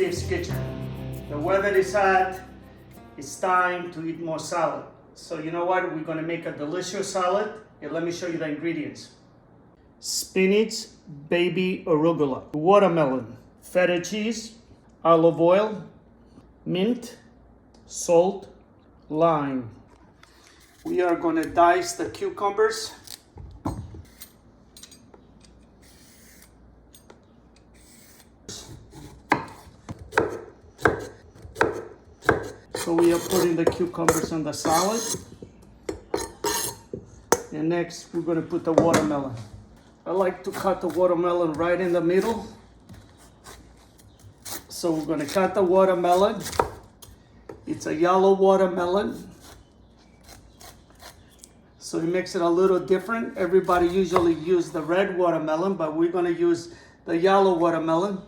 Steve's Kitchen. The weather is hot. It's time to eat more salad. So you know what? We're gonna make a delicious salad. And let me show you the ingredients. Spinach, baby arugula, watermelon, feta cheese, olive oil, mint, salt, lime. We are gonna dice the cucumbers. So we are putting the cucumbers on the salad. And next we're gonna put the watermelon. I like to cut the watermelon right in the middle. So we're gonna cut the watermelon. It's a yellow watermelon. So it makes it a little different. Everybody usually use the red watermelon, but we're gonna use the yellow watermelon.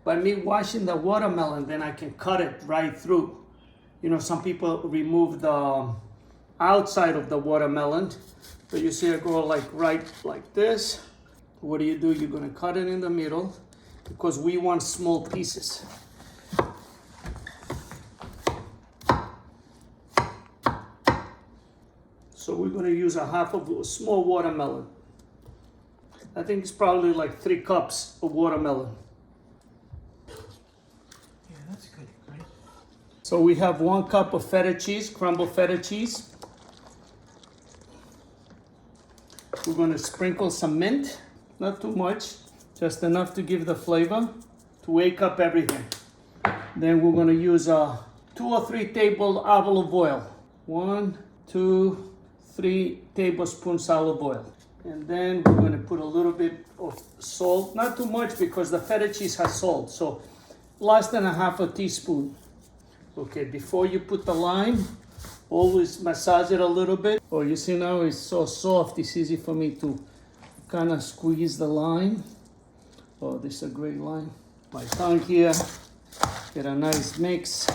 By me washing the watermelon, then I can cut it right through. You know, some people remove the outside of the watermelon. So you see it go right like this. What do? You're gonna cut it in the middle because we want small pieces. So we're gonna use a half of a small watermelon. I think it's probably like 3 cups of watermelon. Yeah, that's good, right? So we have 1 cup of feta cheese, crumbled feta cheese. We're gonna sprinkle some mint, not too much, just enough to give the flavor, to wake up everything. Then we're gonna use 2 or 3 tablespoons olive oil. 1, 2, 3 tablespoons olive oil. And then we're gonna put a little bit of salt, not too much because the feta cheese has salt, so less than a half a teaspoon. Okay, before you put the lime, always massage it a little bit. Oh, you see now it's so soft, it's easy for me to kind of squeeze the lime. Oh, this is a great lime. My tongue here, get a nice mix.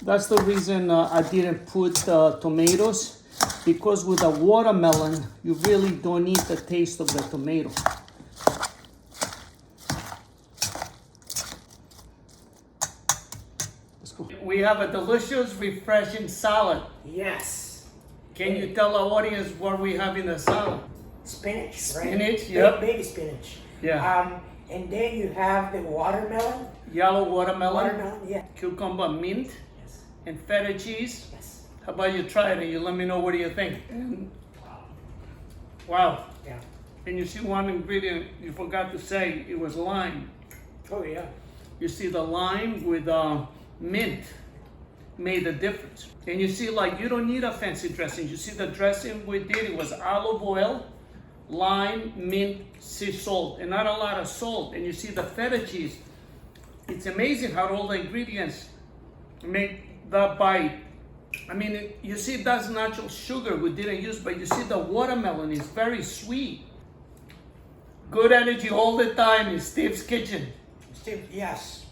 That's the reason I didn't put tomatoes, because with a watermelon, you really don't need the taste of the tomato. We have a delicious, refreshing salad. Yes. Can you tell our audience what we have in the salad? Spinach, right? Spinach, yep. Baby spinach. Yeah. And then you have the watermelon. Yellow watermelon. Watermelon, yeah. Cucumber, mint, Yes. and feta cheese. Yes. How about you try it and you let me know what do you think? Wow. Yeah. And you see one ingredient you forgot to say, it was lime. Oh, yeah. You see the lime with mint made a difference. And you see, like, you don't need a fancy dressing. You see the dressing we did, it was olive oil, lime, mint, sea salt, and not a lot of salt. And you see the feta cheese. It's amazing how all the ingredients make that bite. I mean, you see that's natural sugar we didn't use, but you see the watermelon is very sweet. Good energy all the time in Steve's Kitchen. Steve, yes.